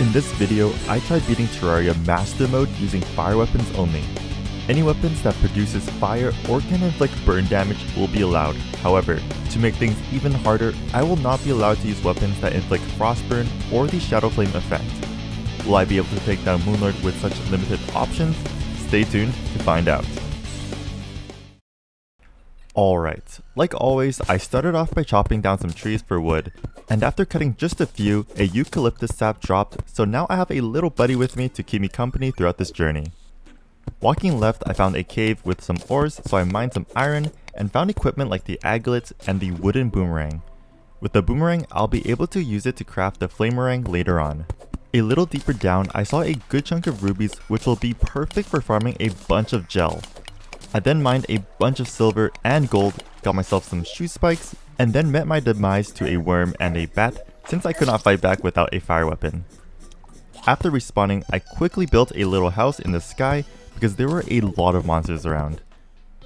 In this video, I tried beating Terraria Master Mode using fire weapons only. Any weapons that produces fire or can inflict burn damage will be allowed. However, to make things even harder, I will not be allowed to use weapons that inflict frostburn or the Shadow Flame effect. Will I be able to take down Lunar with such limited options? Stay tuned to find out. Alright, like always, I started off by chopping down some trees for wood, and after cutting just a few, a eucalyptus sap dropped, so now I have a little buddy with me to keep me company throughout this journey. Walking left, I found a cave with some ores, so I mined some iron, and found equipment like the aglet and the wooden boomerang. With the boomerang, I'll be able to use it to craft the flamerang later on. A little deeper down, I saw a good chunk of rubies, which will be perfect for farming a bunch of gel. I then mined a bunch of silver and gold, got myself some shoe spikes, and then met my demise to a worm and a bat since I could not fight back without a fire weapon. After respawning, I quickly built a little house in the sky because there were a lot of monsters around.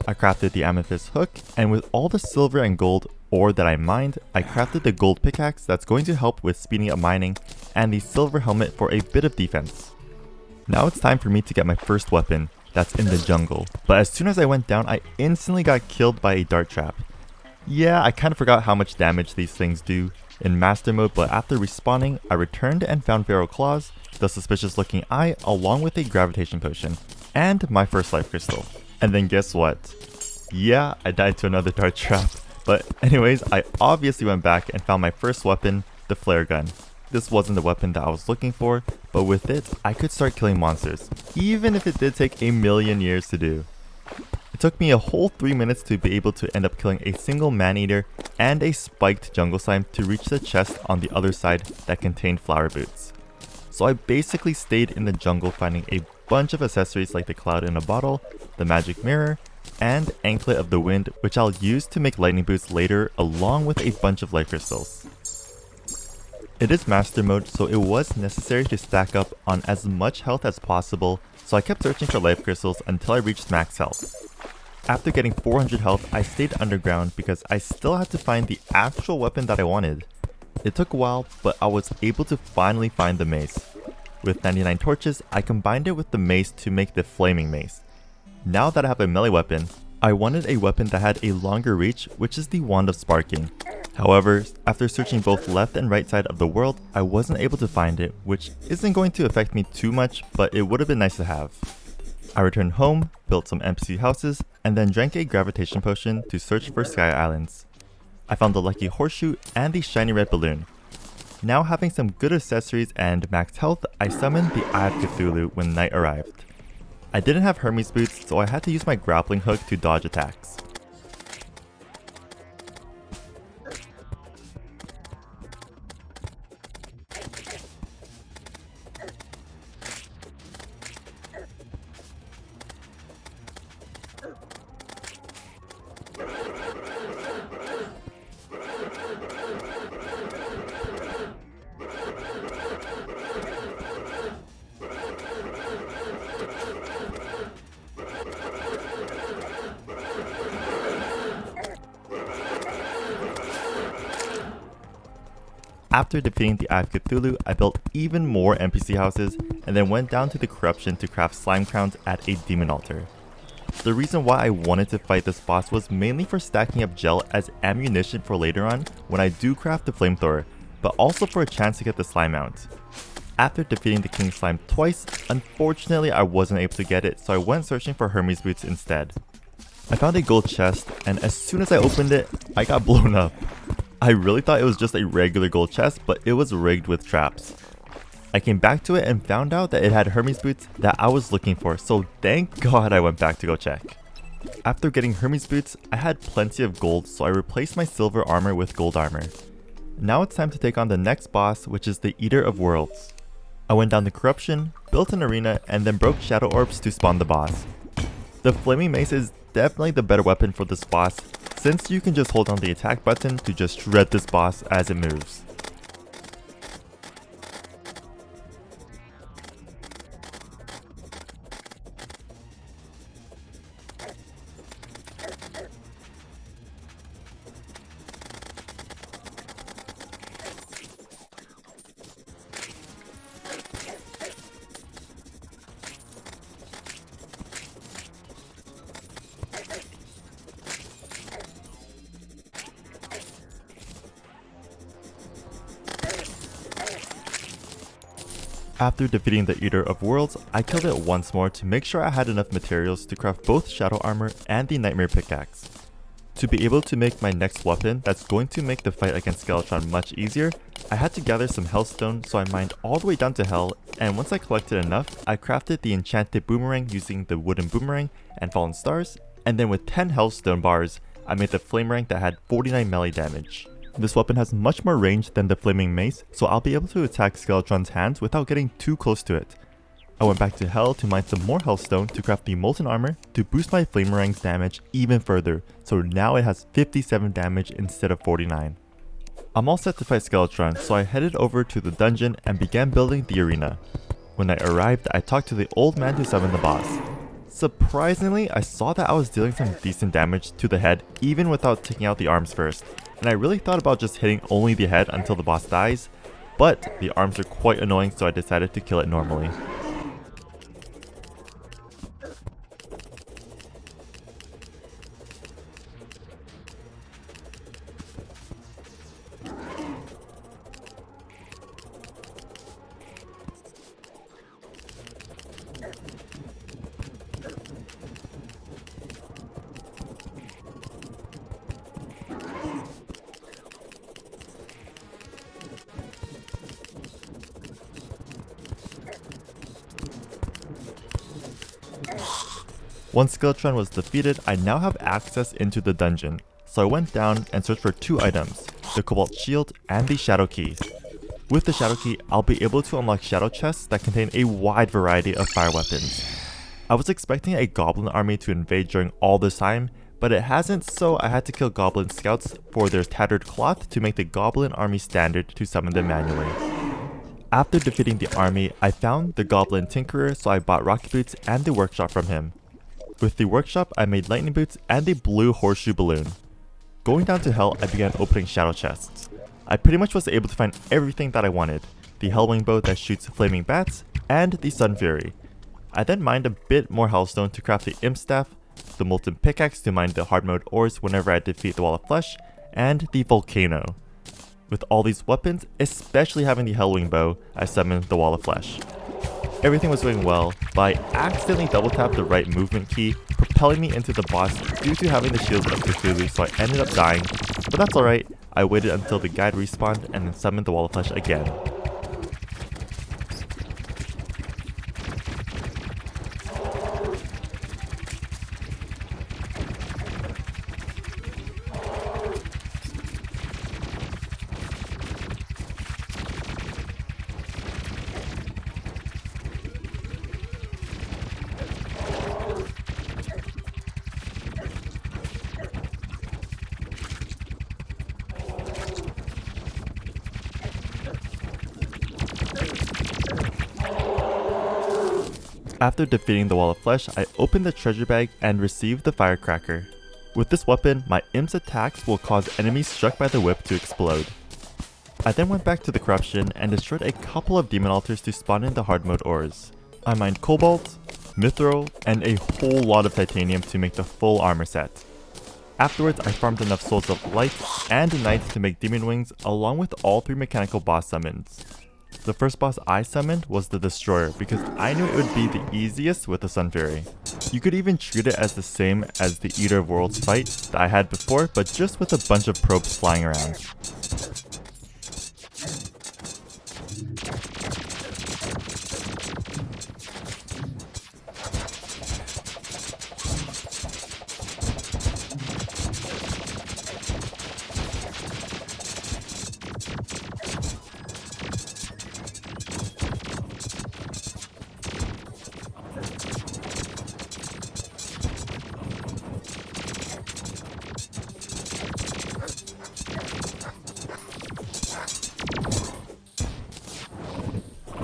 I crafted the amethyst hook, and with all the silver and gold ore that I mined, I crafted the gold pickaxe that's going to help with speeding up mining, and the silver helmet for a bit of defense. Now it's time for me to get my first weapon. That's in the jungle, but as soon as I went down, I instantly got killed by a dart trap. Yeah, I kind of forgot how much damage these things do in master mode, but after respawning, I returned and found feral claws, the suspicious looking eye, along with a gravitation potion, and my first life crystal. And then guess what? Yeah, I died to another dart trap, but anyways, I obviously went back and found my first weapon, the flare gun. This wasn't the weapon that I was looking for, but with it, I could start killing monsters, even if it did take a million years to do. It took me a whole 3 minutes to be able to end up killing a single man-eater and a spiked jungle slime to reach the chest on the other side that contained flower boots. So I basically stayed in the jungle finding a bunch of accessories like the cloud in a bottle, the magic mirror, and anklet of the wind, which I'll use to make lightning boots later along with a bunch of life crystals. It is master mode, so it was necessary to stack up on as much health as possible, so I kept searching for life crystals until I reached max health. After getting 400 health, I stayed underground because I still had to find the actual weapon that I wanted. It took a while, but I was able to finally find the mace. With 99 torches, I combined it with the mace to make the flaming mace. Now that I have a melee weapon, I wanted a weapon that had a longer reach, which is the Wand of Sparking. However, after searching both left and right side of the world, I wasn't able to find it, which isn't going to affect me too much, but it would have been nice to have. I returned home, built some NPC houses, and then drank a gravitation potion to search for Sky Islands. I found the lucky horseshoe and the shiny red balloon. Now having some good accessories and max health, I summoned the Eye of Cthulhu when night arrived. I didn't have Hermes boots, so I had to use my grappling hook to dodge attacks. After defeating the Eye of Cthulhu, I built even more NPC houses and then went down to the corruption to craft slime crowns at a demon altar. The reason why I wanted to fight this boss was mainly for stacking up gel as ammunition for later on when I do craft the flamethrower, but also for a chance to get the slime mount. After defeating the king slime twice, unfortunately I wasn't able to get it, so I went searching for Hermes boots instead. I found a gold chest, and as soon as I opened it, I got blown up. I really thought it was just a regular gold chest, but it was rigged with traps. I came back to it and found out that it had Hermes boots that I was looking for, so thank God I went back to go check. After getting Hermes boots, I had plenty of gold, so I replaced my silver armor with gold armor. Now it's time to take on the next boss, which is the Eater of Worlds. I went down to corruption, built an arena, and then broke shadow orbs to spawn the boss. The flaming mace is definitely the better weapon for this boss, since you can just hold on the attack button to just shred this boss as it moves. After defeating the Eater of Worlds, I killed it once more to make sure I had enough materials to craft both Shadow Armor and the Nightmare Pickaxe. To be able to make my next weapon that's going to make the fight against Skeletron much easier, I had to gather some Hellstone, so I mined all the way down to Hell, and once I collected enough, I crafted the Enchanted Boomerang using the Wooden Boomerang and Fallen Stars, and then with 10 Hellstone bars, I made the Flame Rank that had 49 melee damage. This weapon has much more range than the Flaming Mace, so I'll be able to attack Skeletron's hands without getting too close to it. I went back to Hell to mine some more Hellstone to craft the Molten Armor to boost my Flamerang's damage even further, so now it has 57 damage instead of 49. I'm all set to fight Skeletron, so I headed over to the dungeon and began building the arena. When I arrived, I talked to the old man who summoned the boss. Surprisingly, I saw that I was dealing some decent damage to the head even without taking out the arms first, and I really thought about just hitting only the head until the boss dies, but the arms are quite annoying, so I decided to kill it normally. Once Skeletron was defeated, I now have access into the dungeon, so I went down and searched for 2 items, the Cobalt Shield and the Shadow Key. With the Shadow Key, I'll be able to unlock shadow chests that contain a wide variety of fire weapons. I was expecting a goblin army to invade during all this time, but it hasn't, so I had to kill goblin scouts for their tattered cloth to make the goblin army standard to summon them manually. After defeating the army, I found the goblin tinkerer, so I bought rocket boots and the workshop from him. With the workshop, I made lightning boots and a blue horseshoe balloon. Going down to Hell, I began opening shadow chests. I pretty much was able to find everything that I wanted, the Hellwing bow that shoots flaming bats, and the Sun Fury. I then mined a bit more Hellstone to craft the Imp Staff, the Molten Pickaxe to mine the hard mode ores whenever I defeat the Wall of Flesh, and the Volcano. With all these weapons, especially having the Hellwing bow, I summoned the Wall of Flesh. Everything was going well, but I accidentally double tapped the right movement key, propelling me into the boss due to having the shield of Cthulhu, so I ended up dying, but that's alright. I waited until the guide respawned and then summoned the Wall of Flesh again. After defeating the Wall of Flesh, I opened the treasure bag and received the Firecracker. With this weapon, my Imp's attacks will cause enemies struck by the whip to explode. I then went back to the corruption and destroyed a couple of demon altars to spawn in the hard mode ores. I mined cobalt, mithril, and a whole lot of titanium to make the full armor set. Afterwards, I farmed enough souls of light and night to make demon wings along with all 3 mechanical boss summons. The first boss I summoned was the Destroyer because I knew it would be the easiest with the Sun Fury. You could even treat it as the same as the Eater of Worlds fight that I had before, but just with a bunch of probes flying around.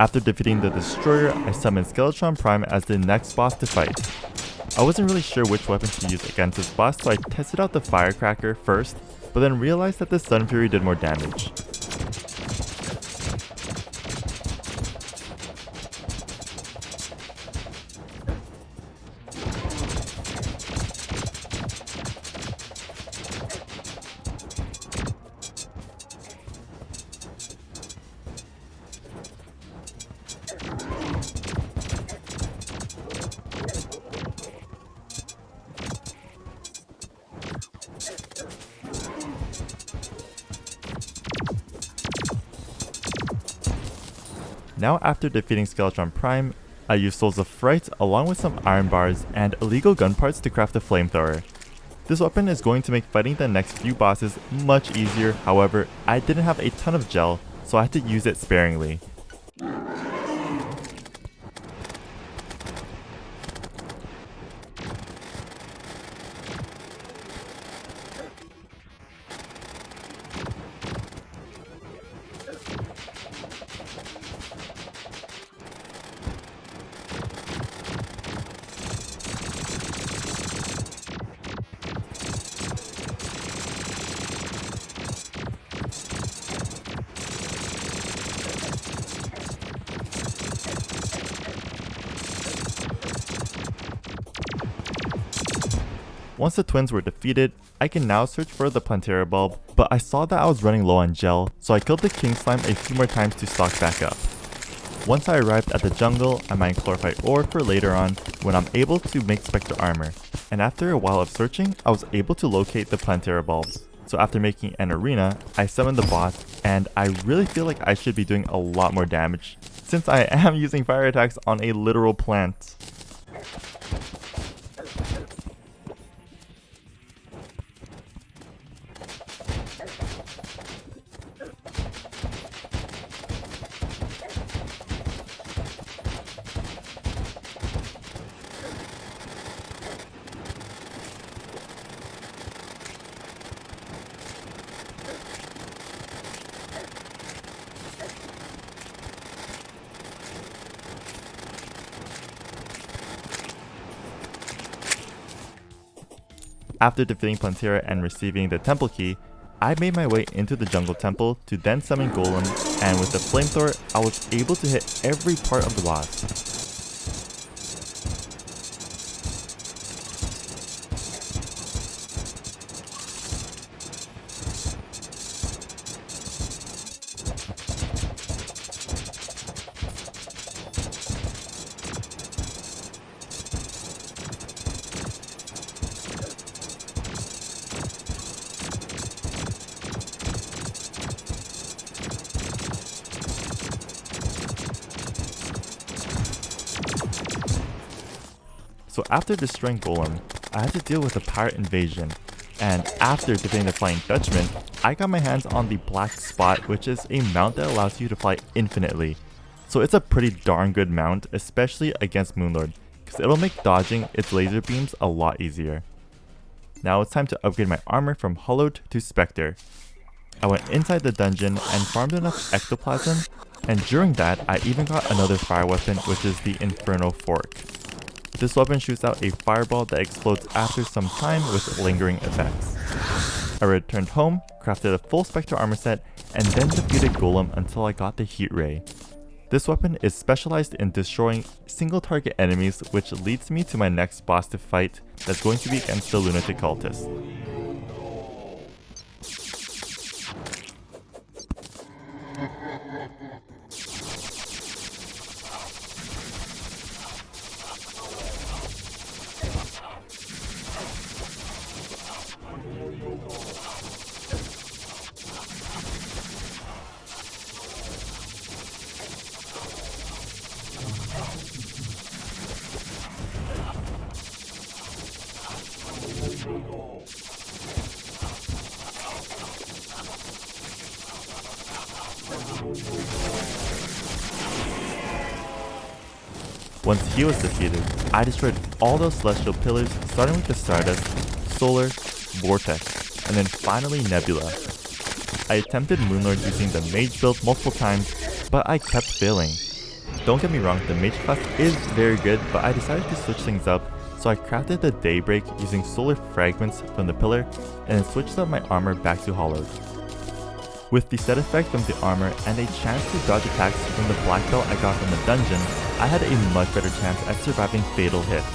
After defeating the Destroyer, I summoned Skeletron Prime as the next boss to fight. I wasn't really sure which weapon to use against this boss, so I tested out the Firecracker first, but then realized that the Sun Fury did more damage. Now after defeating Skeletron Prime, I used Souls of Fright along with some iron bars and illegal gun parts to craft a flamethrower. This weapon is going to make fighting the next few bosses much easier, however, I didn't have a ton of gel, so I had to use it sparingly. Once the twins were defeated, I can now search for the Plantera bulb, but I saw that I was running low on gel, so I killed the king slime a few more times to stock back up. Once I arrived at the jungle, I mined chlorophyte ore for later on when I'm able to make spectre armor, and after a while of searching, I was able to locate the Plantera bulbs. So after making an arena, I summoned the boss, and I really feel like I should be doing a lot more damage, since I am using fire attacks on a literal plant. After defeating Plantera and receiving the temple key, I made my way into the jungle temple to then summon Golem, and with the flamethrower, I was able to hit every part of the boss. So after destroying Golem, I had to deal with a pirate invasion, and after defeating the Flying Dutchman, I got my hands on the Black Spot, which is a mount that allows you to fly infinitely. So it's a pretty darn good mount, especially against Moonlord, because it'll make dodging its laser beams a lot easier. Now it's time to upgrade my armor from Hollowed to Spectre. I went inside the dungeon and farmed enough ectoplasm, and during that I even got another fire weapon, which is the Inferno Fork. This weapon shoots out a fireball that explodes after some time with lingering effects. I returned home, crafted a full Spectre armor set, and then defeated Golem until I got the Heat Ray. This weapon is specialized in destroying single target enemies, which leads me to my next boss to fight that's going to be against the Lunatic Cultist. Once he was defeated, I destroyed all those celestial pillars, starting with the Stardust, Solar, Vortex, and then finally Nebula. I attempted Moonlord using the Mage build multiple times, but I kept failing. Don't get me wrong, the Mage class is very good, but I decided to switch things up, so I crafted the Daybreak using solar fragments from the pillar, and then switched up my armor back to Hollowed. With the set effect from the armor and a chance to dodge attacks from the black belt I got from the dungeon, I had a much better chance at surviving fatal hits.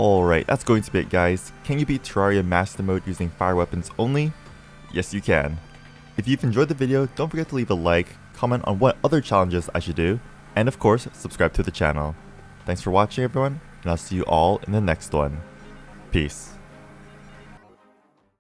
Alright, that's going to be it guys. Can you beat Terraria Master Mode using fire weapons only? Yes you can. If you've enjoyed the video, don't forget to leave a like, comment on what other challenges I should do, and of course, subscribe to the channel. Thanks for watching everyone, and I'll see you all in the next one. Peace.